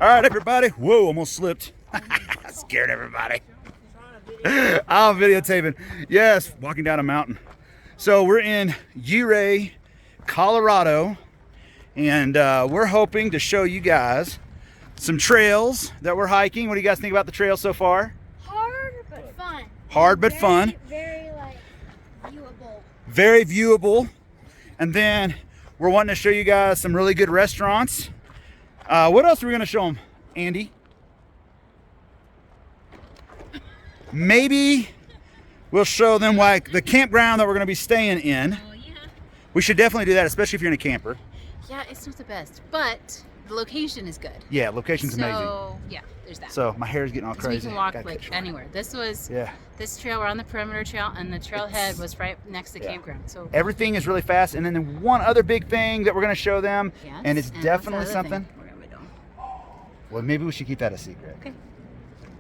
All right, everybody. Whoa, almost slipped. Scared everybody. I'm videotaping. Yes, walking down a mountain. So we're in Ouray, Colorado, and we're hoping to show you guys some trails that we're hiking. What do you guys think about the trail so far? Hard but fun. Hard but fun. Very like viewable. Very viewable. And then we're wanting to show you guys some really good restaurants. What else are we going to show them, Andy? Maybe we'll show them like the campground that we're going to be staying in. Oh, yeah. We should definitely do that, especially if you're in a camper. Yeah, it's not the best, but the location is good. Yeah, location's amazing. So, yeah, there's that. So my hair's getting all So crazy. we can walk Gotta like catch your- anywhere. This trail, we're on the perimeter trail, and the trailhead was right next to the campground. So everything is really fast. And then one other big thing that we're going to show them, yes, and it's what's the definitely other something. thing we're gonna be doing? Well, maybe we should keep that a secret. Okay.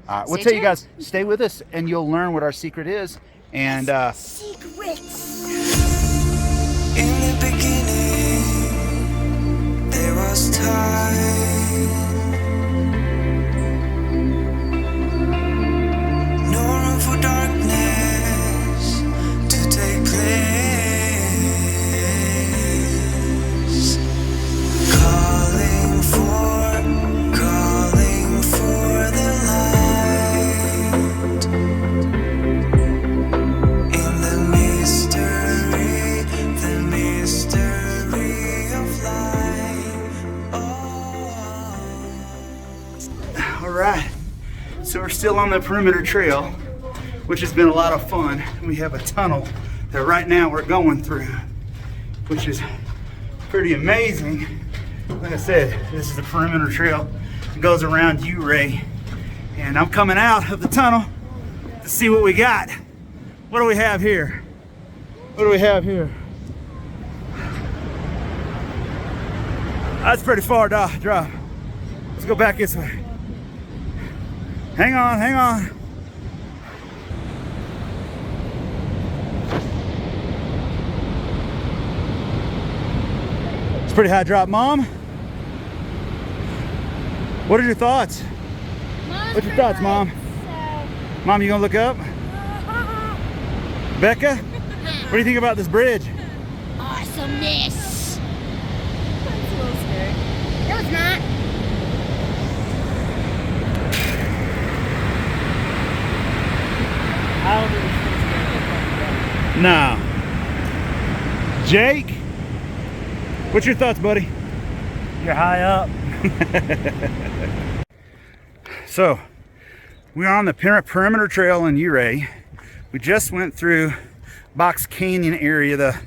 All right, we'll Stay tell you tuned. guys, stay with us, and you'll learn what our secret is. And Secrets. In the beginning, there was time. No room for darkness to take place. Calling for the light. In the mystery of life. Oh. all right, so we're still on the perimeter trail, which has been a lot of fun. We have a tunnel that right now we're going through, which is pretty amazing. Like I said, this is the perimeter trail. It goes around Ouray, and I'm coming out of the tunnel to see what we got. What do we have here? What do we have here? That's pretty far drop. Let's go back this way. Hang on, hang on. It's a pretty high drop, Mom. What are your thoughts? What's your thoughts, Mom? Mom, you gonna look up? Becca, what do you think about this bridge? Awesomeness. That's a little scary. No, it's not. I don't think it's No. Jake, what's your thoughts, buddy? You're high up. So, we are on the perimeter trail in Ouray. We just went through Box Canyon area,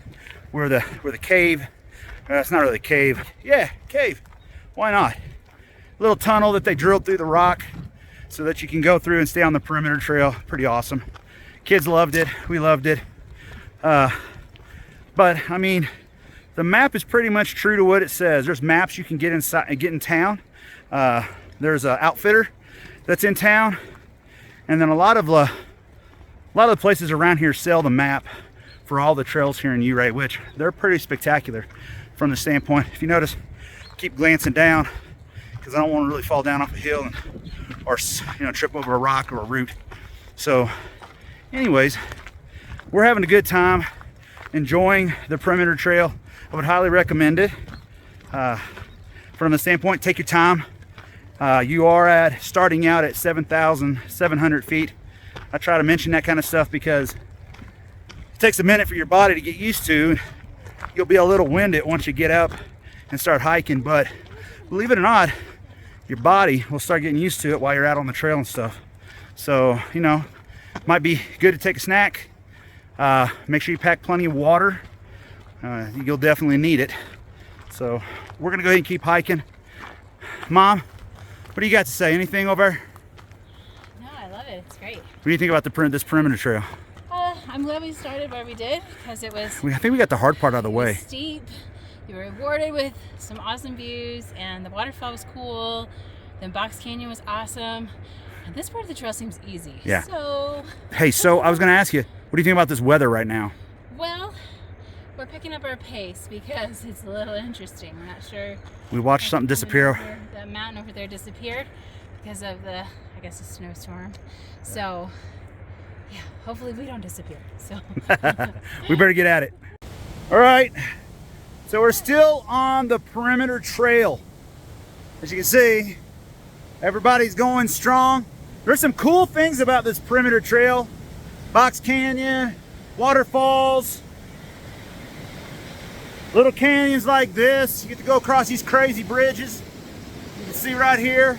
where the cave. It's not really a cave. Yeah, cave. Why not? Little tunnel that they drilled through the rock so that you can go through and stay on the perimeter trail. Pretty awesome. Kids loved it. We loved it. But I mean, the map is pretty much true to what it says. There's maps you can get inside, get in town. There's an outfitter that's in town, and then a lot of the places around here sell the map for all the trails here in Ouray, which they're pretty spectacular from the standpoint. If you notice, keep glancing down because I don't want to really fall down off a hill or trip over a rock or a root. So, anyways, we're having a good time, enjoying the perimeter trail. I would highly recommend it. From the standpoint, take your time. You are starting out at 7,700 feet. I try to mention that kind of stuff because it takes a minute for your body to get used to. You'll be a little winded once you get up and start hiking, but believe it or not, your body will start getting used to it while you're out on the trail and stuff. So, might be good to take a snack. Make sure you pack plenty of water. You'll definitely need it. So we're gonna go ahead and keep hiking. Mom, what do you got to say? Anything over there? No, I love it. It's great. What do you think about this perimeter trail? I'm glad we started where we did because it was I think we got the hard part out of the way. steep. You were rewarded with some awesome views, and the waterfall was cool. Then Box Canyon was awesome. And this part of the trail seems easy. Yeah. So, Hey, so I was gonna ask you, what do you think about this weather right now? well, we're picking up our pace because it's a little interesting. We're not sure. We watched something disappear. The mountain over there disappeared because of the, I guess, a snowstorm. So, yeah, hopefully we don't disappear. So We better get at it. All right, so we're still on the perimeter trail. As you can see, everybody's going strong. There's some cool things about this perimeter trail. Box Canyon, waterfalls, little canyons like this. You get to go across these crazy bridges. You can see right here.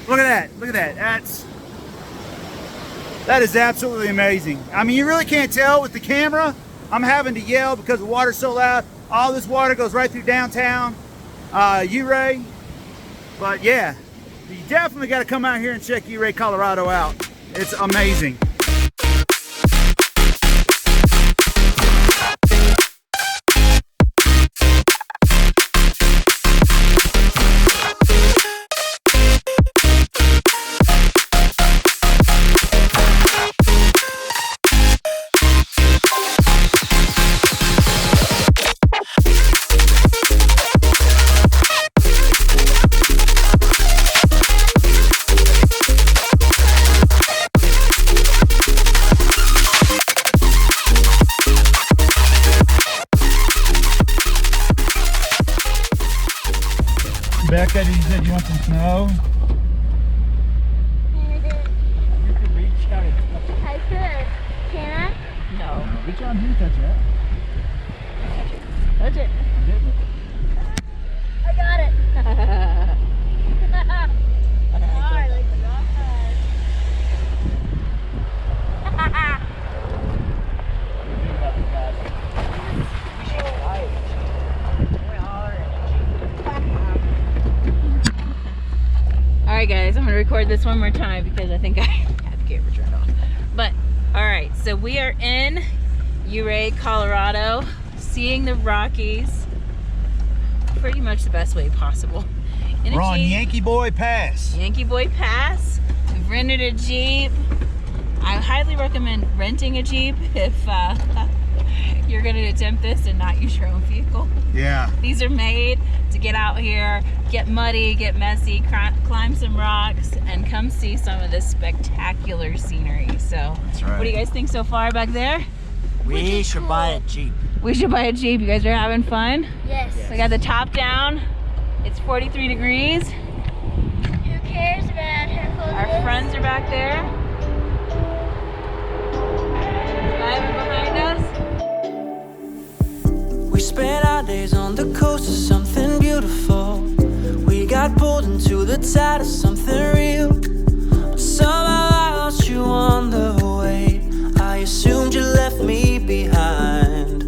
Look at that, look at that. That is absolutely amazing. I mean, you really can't tell with the camera. I'm having to yell because the water's so loud. All this water goes right through downtown Ouray. But yeah, you definitely got to come out here and check Ouray, Colorado out. It's amazing. Becca, you said you want some snow? You can reach out and touch it. I could. Can I? no. Reach out here, touch that. Touch it. I got it. Hard, like the rock hard. All right, guys, I'm gonna record this one more time because I think I had the camera turned off. But all right, so we are in Ouray, Colorado, seeing the Rockies pretty much the best way possible. In a We're on Jeep. Yankee Boy Pass. Yankee Boy Pass. We've rented a Jeep. I highly recommend renting a Jeep if you're going to attempt this and not use your own vehicle. Yeah. These are made to get out here, get muddy, get messy, climb some rocks, and come see some of this spectacular scenery. So, That's right. What do you guys think so far back there? We should buy a Jeep. We should buy a Jeep. You guys are having fun? Yes. We got the top down. It's 43 degrees. Who cares about her clothes? Our friends are back there. Driving behind us. We spent our days on the coast of something beautiful. We got pulled into the tide of something real. But somehow I lost you on the way. I assumed you left me behind.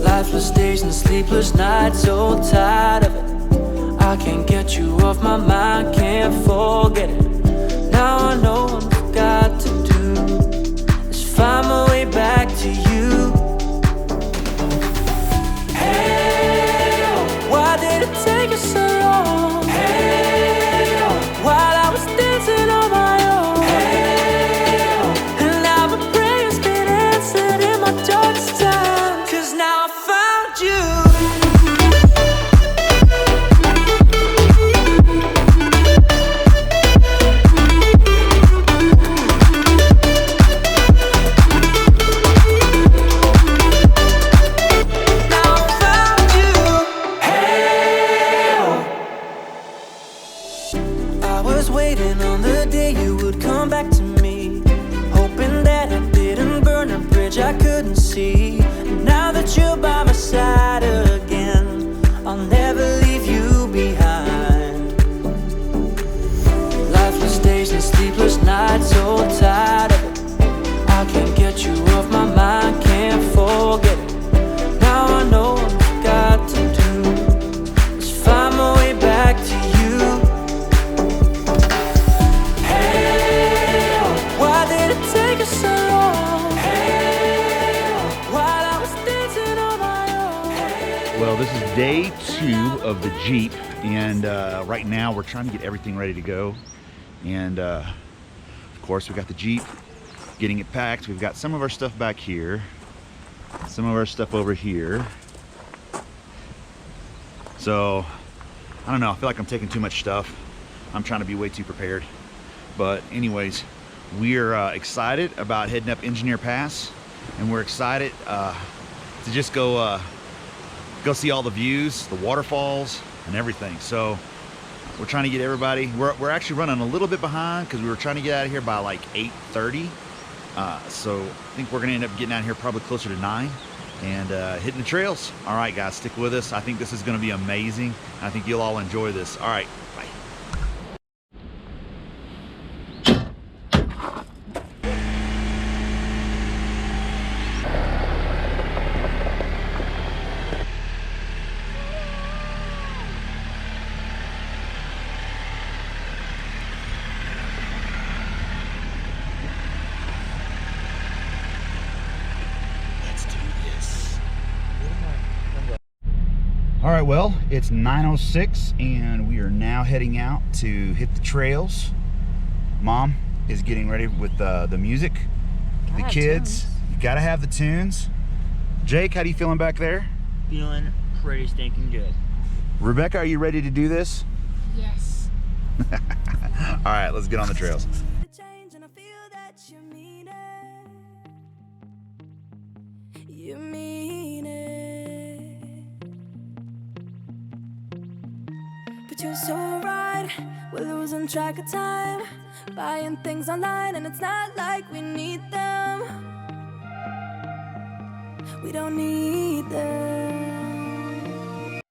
Lifeless days and sleepless nights, so tired of it. I can't get you off my mind, can't forget it. Now I know what I've got to do is find my way back to you. Hey, why did it take you so long? Hey, while I was dancing on my own. Hey, and now my prayers been answered in my darkest time. 'Cause now I found you. Waiting on the day you would come back to me, hoping that I didn't burn a bridge I couldn't see. And now that you're by my side again, I'll never leave you behind. Lifeless days and sleepless nights, so tired of it. I can't get you off my mind, can't forget it. Now I know what I've got to do is find my way back to you. So long. Hey, while I was dancing on my own. Well, this is day 2 of the Jeep, and right now we're trying to get everything ready to go. And of course, we got the Jeep, getting it packed. We've got some of our stuff back here. some of our stuff over here. So, I don't know, I feel like I'm taking too much stuff. I'm trying to be way too prepared. But anyways, we're excited about heading up Engineer Pass, and we're excited to just go see all the views, the waterfalls, and everything. So we're trying to get everybody, we're actually running a little bit behind because we were trying to get out of here by like 8:30. So I think we're gonna end up getting out here probably closer to 9 and hitting the trails. All right, guys, stick with us. I think this is gonna be amazing. I think you'll all enjoy this. All right, bye. All right, well, it's 9:06 and we are now heading out to hit the trails. Mom is getting ready with the music, the kids. You gotta have the tunes. Jake, how do you feeling back there? Feeling pretty stinking good. Rebecca, are you ready to do this? Yes. All right, let's get on the trails. You mean it. But you're so right, we're losing track of time, buying things online and it's not like we need them. We don't need them.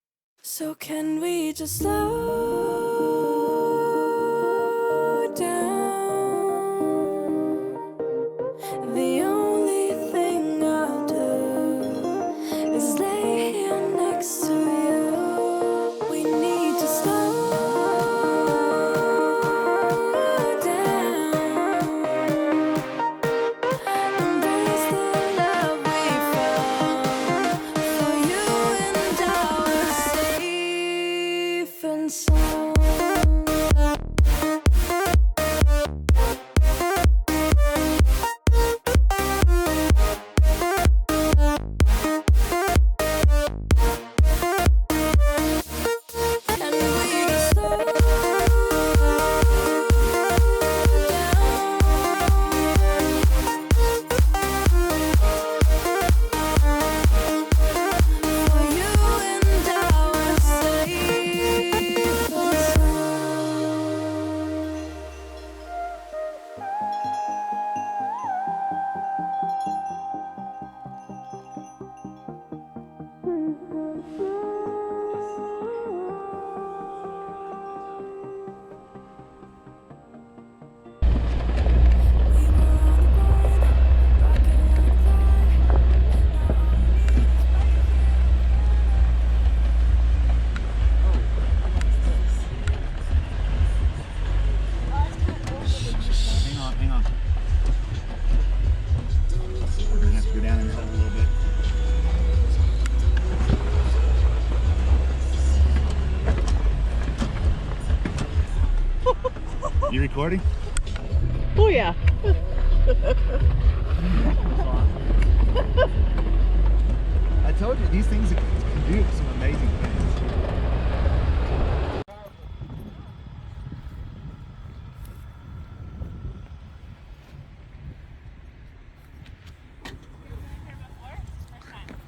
So can we just slow down? The only thing I'll do is lay here next to you. We need to slow down. Embrace the love we found. For you and I are safe and sound. And we just slow down. For you and I are safe and sound. Hang on. We're gonna have to go down in the hole a little bit. You recording? Oh yeah. I told you these things can do some amazing things.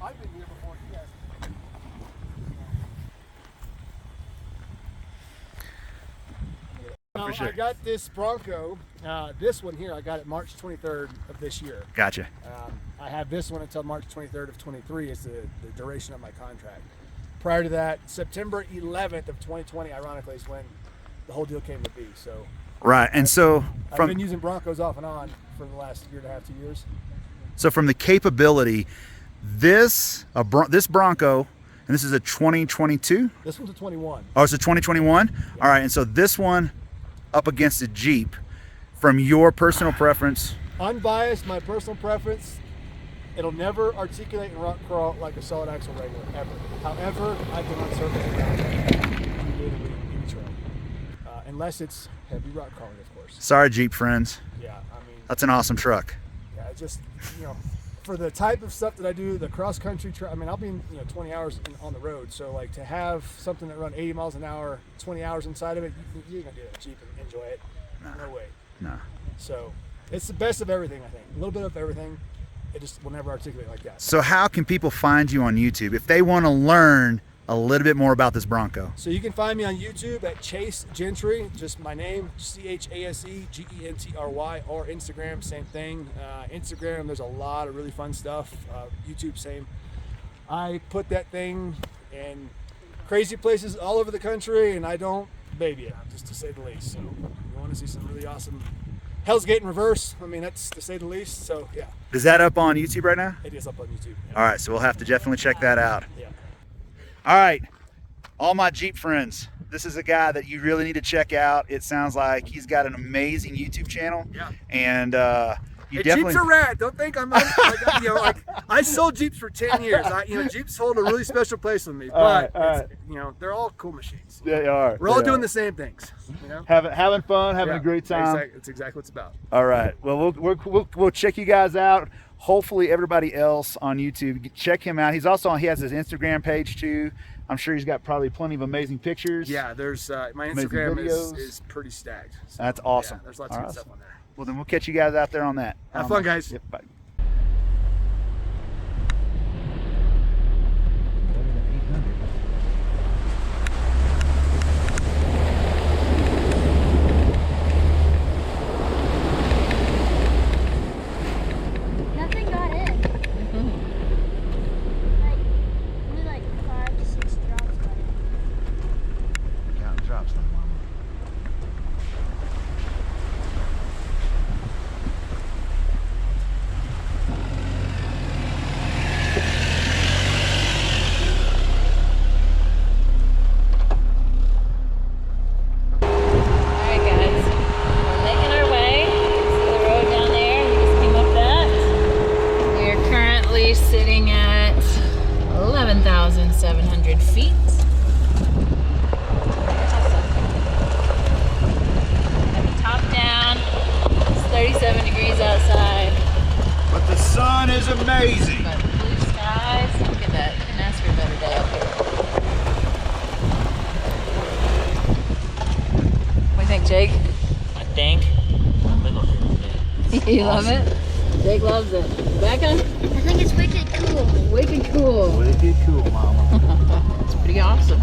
I've been here before, you guys. For sure. I got this Bronco, this one here, I got it March 23rd of this year. Gotcha. I have this one until March 23rd of 23 is the duration of my contract. Prior to that, September 11th of 2020, ironically, is when the whole deal came to be. So Right, and so I've been using Broncos off and on for the last year and a half, 2 years. So from the capability, this Bronco, and this is a 2022. This one's a 21. Oh, it's a 2021. All right, and so this one up against a Jeep. From your personal preference, Unbiased, my personal preference, it'll never articulate and rock crawl like a solid axle regular, ever. However, I can run circles around it any day of the week, any trail. Unless it's heavy rock crawling, of course. sorry Jeep friends, Yeah, I mean, that's an awesome truck. yeah, it's just, for the type of stuff that I do, the cross country, I mean, I'll be 20 hours on the road. So like to have something that run 80 miles an hour, 20 hours inside of it, you're gonna do that Jeep and enjoy it. No way. No. So it's the best of everything, I think. A little bit of everything. It just will never articulate like that. So how can people find you on YouTube if they want to learn a little bit more about this Bronco? So you can find me on YouTube at Chase Gentry, just my name, ChaseGentry, or Instagram, same thing. Instagram, there's a lot of really fun stuff. YouTube, same. I put that thing in crazy places all over the country, and I don't baby it, just to say the least. So you want to see some really awesome Hell's Gate in reverse, I mean, that's to say the least. So yeah. Is that up on YouTube right now? It is up on YouTube. Yeah. All right, so we'll have to definitely check that out. Yeah. All right, all my Jeep friends, this is a guy that you really need to check out. It sounds like he's got an amazing YouTube channel. Yeah. And Jeeps are rad. Don't think I'm like, I sold Jeeps for 10 years. Jeeps hold a really special place with me. But they're all cool machines. They are. We're all doing the same things. Having fun, having a great time. That's exactly what it's about. All right. Well, we'll check you guys out. Hopefully, everybody else on YouTube, check him out. He has his Instagram page too. I'm sure he's got probably plenty of amazing pictures. Yeah, there's my amazing Instagram videos. is pretty stacked. So, That's awesome. Yeah, there's lots of good stuff on there. Well, then we'll catch you guys out there on that. Have fun, guys. Yep, bye. Nothing got in. Only like 5 to 6 drops got in. Counting drops, little mama. Alright guys, we're making our way to the road down there. We just came up that. We are currently sitting at 11,700 feet. Have it top down. It's 37 degrees outside. But the sun is amazing. But blue skies. Look at that. Couldn't ask for a better day up here. What do you think, Jake? I think I'm little here. You love it? Jake loves it. Becca? I think it's wicked cool. Wicked cool. Wicked cool, mama. It's pretty awesome.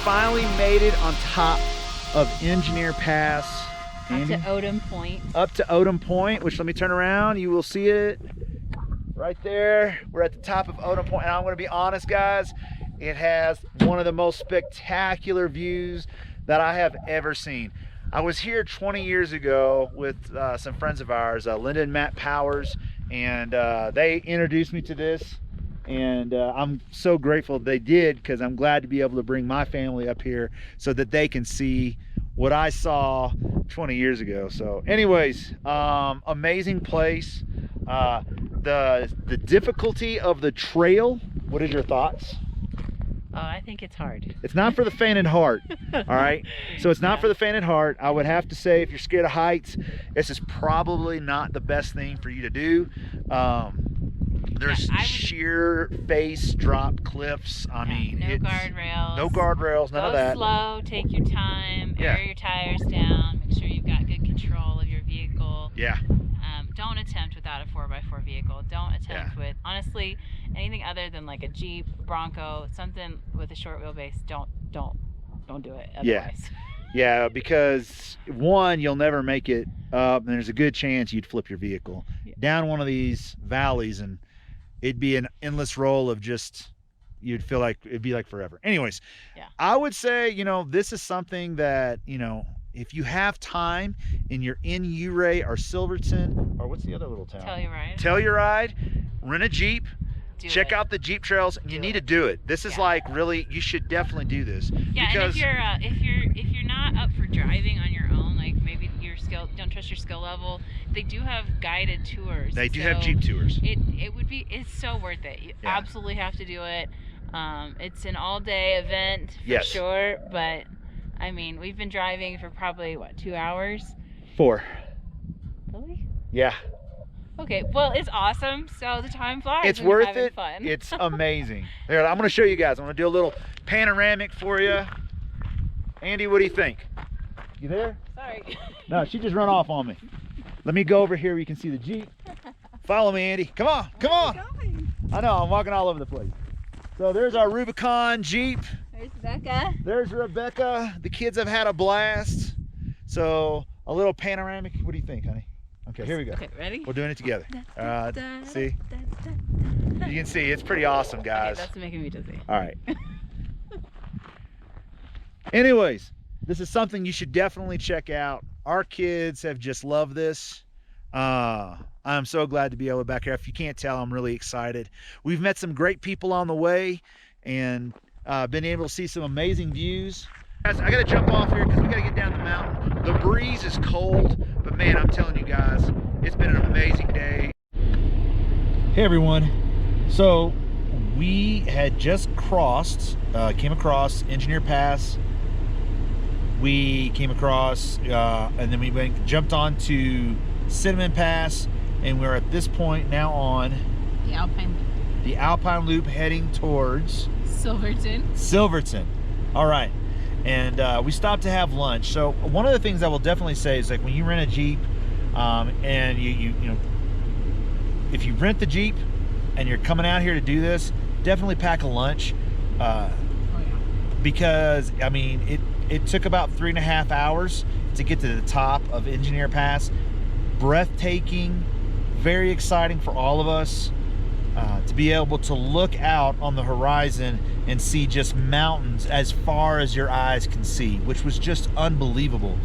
finally made it on top of Engineer Pass. Up to Odom Point. Up to Odom Point, which, let me turn around, you will see it right there. We're at the top of Odom Point, and I'm gonna be honest, guys, it has one of the most spectacular views that I have ever seen. I was here 20 years ago with some friends of ours, Linda and Matt Powers, and they introduced me to this, and I'm so grateful they did, because I'm glad to be able to bring my family up here so that they can see what I saw 20 years ago. So anyways, amazing place. The difficulty of the trail, what is your thoughts? Oh, I think it's hard. It's not for the faint at heart. All right, so it's not for the faint at heart. I would have to say, if you're scared of heights, this is probably not the best thing for you to do. There's sheer face drop cliffs. I mean, no guardrails. No guardrails, none of that. Go slow, take your time, air your tires down, make sure you've got good control of your vehicle. Yeah. Don't attempt without a 4x4 vehicle. Don't attempt with, honestly, anything other than like a Jeep, Bronco, something with a short wheelbase. Don't do it otherwise. Yeah, because one, you'll never make it up, and there's a good chance you'd flip your vehicle down one of these valleys, and it'd be an endless roll of just, you'd feel like it'd be like forever. Anyways, I would say, you know, this is something that, you know, if you have time and you're in Ouray or Silverton, or what's the other little town? Telluride, rent a Jeep, check out the Jeep trails, and you need to do it. This is like, really, you should definitely do this. Yeah, because and if you're not up for driving on your own, like maybe your skill, don't trust your skill level, they do have guided tours. They do have Jeep tours. It's so worth it. You absolutely have to do it. It's an all-day event for sure, but I mean, we've been driving for probably, what, 2 hours? 4. Really? Yeah. Okay, well, it's awesome. So the time flies. It's worth it. Fun. It's amazing. Here, I'm going to show you guys. I'm going to do a little panoramic for you. Andy, what do you think? You there? Sorry. No, she just ran off on me. Let me go over here where you can see the Jeep. Follow me, Andy. Come on, come on. I know, I'm walking all over the place. So there's our Rubicon Jeep. There's Rebecca. There's Rebecca. The kids have had a blast. So a little panoramic. What do you think, honey? Okay, here we go. Okay, ready? We're doing it together. See? You can see it's pretty awesome, guys. Okay, that's making me dizzy. All right. Anyways, this is something you should definitely check out. Our kids have just loved this. I'm so glad to be able to be back here. If you can't tell, I'm really excited. We've met some great people on the way, and been able to see some amazing views. Guys, I gotta jump off here because we gotta get down the mountain. The breeze is cold, but man, I'm telling you guys, it's been an amazing day. Hey everyone. So we had just crossed, came across Engineer Pass. We came across, and then we jumped on to Cinnamon Pass, and we're at this point now on the Alpine Loop heading towards Silverton. All right, and we stopped to have lunch. So one of the things I will definitely say is, like, when you rent a Jeep, and you know, if you rent the Jeep and you're coming out here to do this, definitely pack a lunch, because I mean it took about 3.5 hours to get to the top of Engineer Pass. Breathtaking, very exciting for all of us. To be able to look out on the horizon and see just mountains as far as your eyes can see, which was just unbelievable.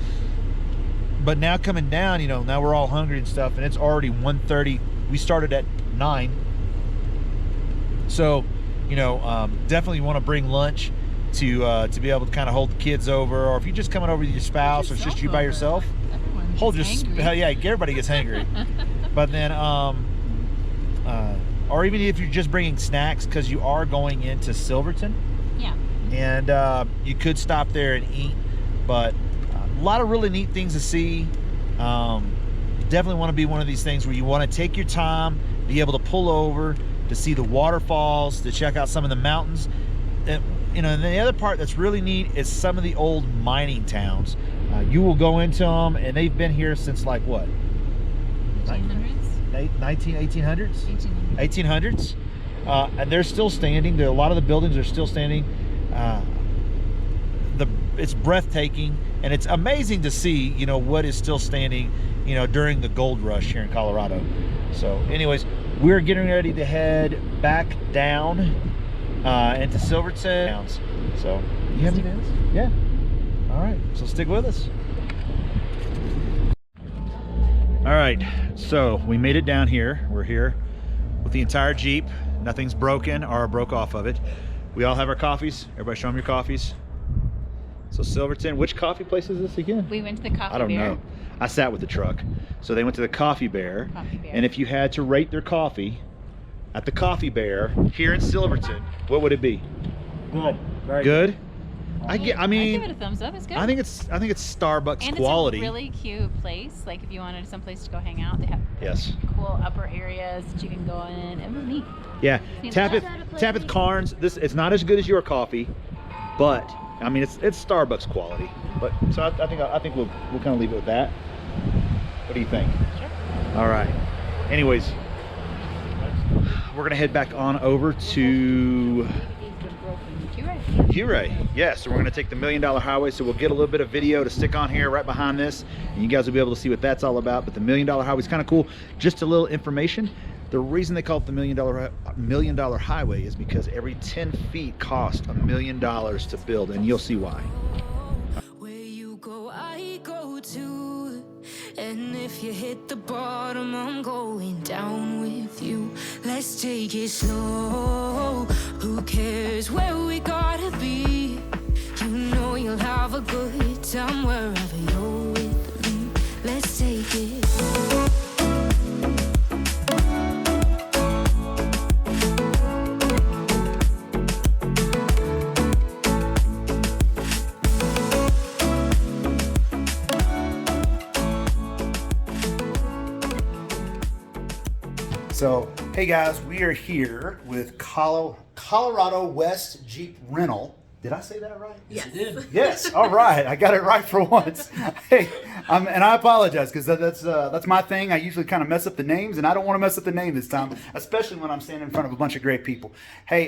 But now coming down, you know, now we're all hungry and stuff, and it's already 1:30. We started at 9. So, you know, definitely want to bring lunch to be able to kind of hold the kids over, or if you're just coming over with your spouse, or it's just you by yourself, hold your, yeah, everybody gets hangry. But then, or even if you're just bringing snacks, because you are going into Silverton. Yeah. And you could stop there and eat, but a lot of really neat things to see. Definitely want to be one of these things where you want to take your time, be able to pull over to see the waterfalls, to check out some of the mountains. And, you know, and the other part that's really neat is some of the old mining towns. You will go into them, and they've been here since, like, what? 1800s? 1800s. And they're still standing. A lot of the buildings are still standing. it's breathtaking, and it's amazing to see, you know, what is still standing, you know, during the gold rush here in Colorado. So anyways, we're getting ready to head back down into Silverton. So you have any? Yeah. All right, so stick with us. All right, so we made it down here. We're here with the entire Jeep. Nothing's broken or broke off of it. We all have our coffees. Everybody show them your coffees. So Silverton, which coffee place is this again? We went to the Coffee Bear. I don't know. I sat with the truck. So they went to the Coffee Bear. And if you had to rate their coffee at the Coffee Bear here in Silverton, what would it be? Good. Very Good? I mean, give it a thumbs up. It's good. I think it's Starbucks and quality. It's a really cute place. Like if you wanted someplace to go hang out, they have Yes. cool upper areas that you can go in. It was neat. Yeah, Seems Tapith Carnes. This it's not as good as your coffee, but I mean it's Starbucks quality. But so I think we'll kind of leave it with that. What do you think? Sure. All right. Anyways, we're gonna head back on over to Ouray. Yes, so we're gonna take the $1 Million Highway. So we'll get a little bit of video to stick on here right behind this, and you guys will be able to see what that's all about. But the $1 Million Highway is kind of cool. Just a little information. The reason they call it the $1 Million Highway is because every 10 feet costs $1 million to build, and you'll see why. Where you go, I go too. And if you hit the bottom, I'm going down with you. Let's take it slow. Who cares where we gotta be? You know you'll have a good time wherever you're with me. Let's take it slow. So, hey guys, we are here with Colorado West Jeep Rental. Did I say that right? Yes, you did. Yes. All right, I got it right for once. Hey, and I apologize because that's my thing. I usually kind of mess up the names, and I don't want to mess up the name this time, especially when I'm standing in front of a bunch of great people. Hey,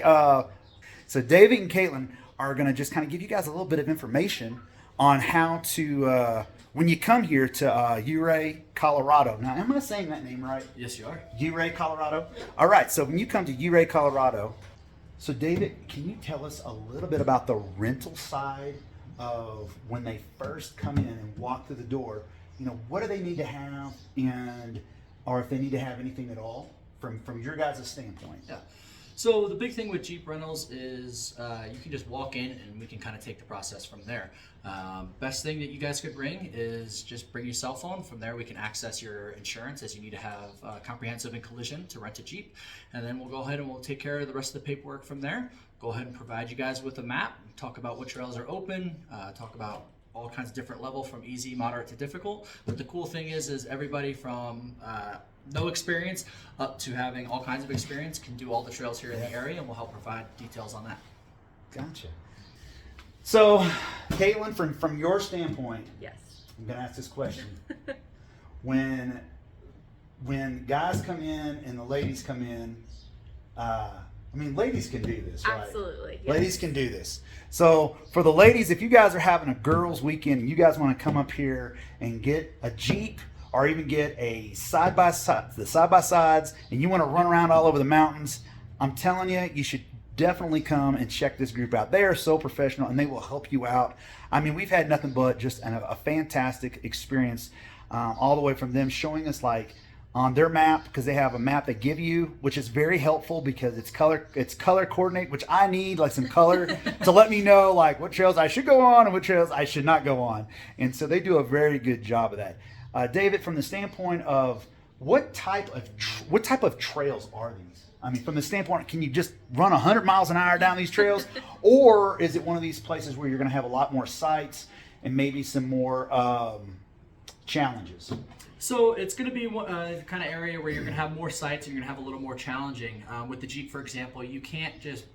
so David and Caitlin are going to just kind of give you guys a little bit of information on how to. When you come here to Ouray, Colorado. Now, am I saying that name right? Yes, you are. Ouray, Colorado. All right. So when you come to Ouray, Colorado, so David, can you tell us a little bit about the rental side of when they first come in and walk through the door? You know, what do they need to have, and or if they need to have anything at all from your guys' standpoint? Yeah. So the big thing with Jeep rentals is you can just walk in and we can kind of take the process from there. Best thing that you guys could bring is just bring your cell phone. From there we can access your insurance, as you need to have comprehensive and collision to rent a Jeep. And then we'll go ahead and we'll take care of the rest of the paperwork from there. Go ahead and provide you guys with a map, talk about what trails are open, talk about all kinds of different level from easy, moderate to difficult. But the cool thing is everybody from no experience up to having all kinds of experience can do all the trails here in the area, and we'll help provide details on that. Gotcha. So, Caitlin, from your standpoint, Yes. I'm going to ask this question. when guys come in and the ladies come in, I mean, ladies can do this, right? Absolutely. Yes. Ladies can do this. So for the ladies, if you guys are having a girls' weekend and you guys want to come up here and get a Jeep or even get a side-by-side, the side-by-sides, and you want to run around all over the mountains, I'm telling you, you should definitely come and check this group out. They are so professional and they will help you out. I mean, we've had nothing but just a fantastic experience all the way from them showing us like on their map, because they have a map they give you, which is very helpful because it's color coordinate, which I need like some color to let me know like what trails I should go on and what trails I should not go on. And so they do a very good job of that. David, from the standpoint of what type of trails are these? I mean, from the standpoint, can you just run 100 miles an hour down these trails, or is it one of these places where you're going to have a lot more sights and maybe some more challenges? So it's going to be the kind of area where you're going to have more sights and you're going to have a little more challenging. With the Jeep, for example, you can't just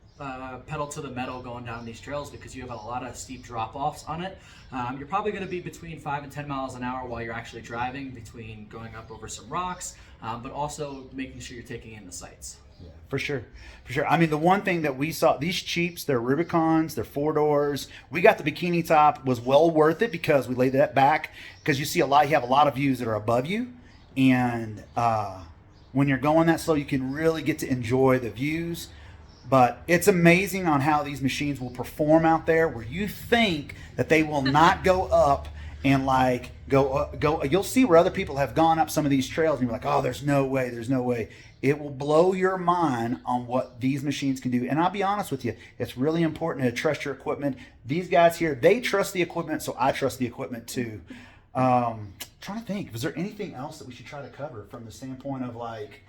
pedal to the metal going down these trails because you have a lot of steep drop-offs on it. You're probably going to be between 5 and 10 miles an hour while you're actually driving, between going up over some rocks, but also making sure you're taking in the sights. For sure. I mean, the one thing that we saw, these Jeeps, they're Rubicons, they're 4-doors. We got the bikini top, was well worth it because we laid that back, because you have a lot of views that are above you, and when you're going that slow, you can really get to enjoy the views. But it's amazing on how these machines will perform out there, where you think that they will not go up and like go. You'll see where other people have gone up some of these trails, and you're like, oh, there's no way. It will blow your mind on what these machines can do. And I'll be honest with you, it's really important to trust your equipment. These guys here, they trust the equipment, so I trust the equipment too. Trying to think, was there anything else that we should try to cover from the standpoint of like,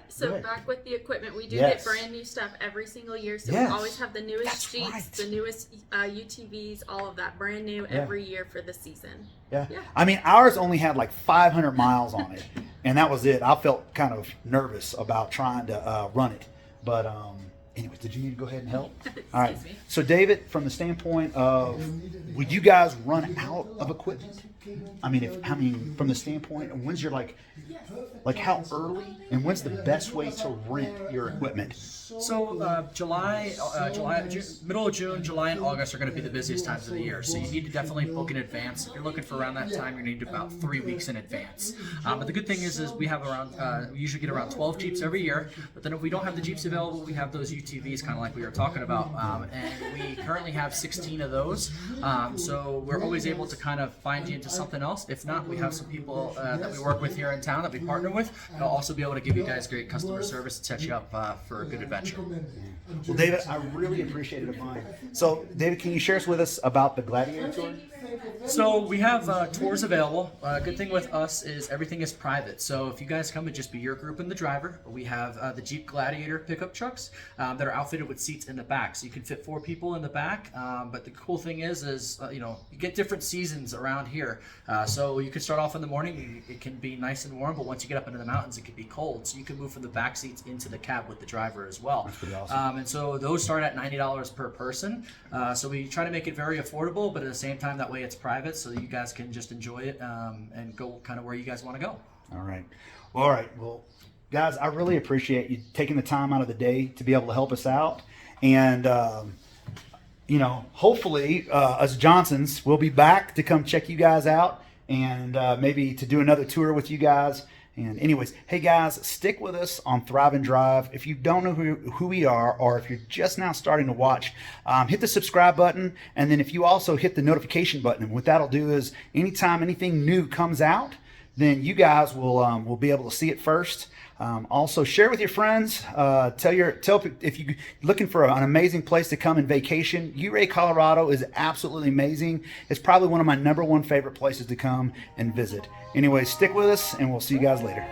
So back with the equipment, we do Yes. get brand new stuff every single year. So Yes. we always have the newest That's Jeeps, right. the newest UTVs, all of that brand new every year for the season. Yeah. Yeah. I mean, ours only had like 500 miles on it, and that was it. I felt kind of nervous about trying to run it. But anyways, did you need to go ahead and help? All right. Excuse me. So, David, from the standpoint of, would you guys run out of equipment? I mean, from the standpoint, when's your like how early, and when's the best way to rent your equipment? So middle of June, July, and August are going to be the busiest times of the year. So you need to definitely book in advance. If you're looking for around that time, you need about 3 weeks in advance. But the good thing is we have we usually get around 12 Jeeps every year. But then if we don't have the Jeeps available, we have those UTVs, kind of like we were talking about. And we currently have 16 of those. So we're always able to kind of find you into something else. If not, we have some people that we work with here in town that we partner with. They'll also be able to give you guys great customer service and set you up for a good adventure. Well, David, I really appreciate it a ton. So, David, can you share with us about the Gladiator Tour? So we have tours available. Good thing with us is everything is private. So if you guys come, it just be your group and the driver. We have the Jeep Gladiator pickup trucks that are outfitted with seats in the back, so you can fit 4 people in the back. But the cool thing is you get different seasons around here. So you can start off in the morning. It can be nice and warm, but once you get up into the mountains, it can be cold. So you can move from the back seats into the cab with the driver as well. That's pretty awesome. And so those start at $90 per person. So we try to make it very affordable, but at the same time, that way it's private, so you guys can just enjoy it and go kind of where you guys want to go. All right. Well, guys, I really appreciate you taking the time out of the day to be able to help us out. And, hopefully, us Johnsons will be back to come check you guys out and maybe to do another tour with you guys. And anyways, hey guys, stick with us on Thrive and Drive. If you don't know who we are, or if you're just now starting to watch, hit the subscribe button. And then if you also hit the notification button, and what that'll do is anytime anything new comes out, then you guys will be able to see it first. Also, share with your friends. Tell if you're looking for an amazing place to come and vacation. Ouray, Colorado is absolutely amazing. It's probably one of my #1 favorite places to come and visit. Anyway, stick with us, and we'll see you guys later.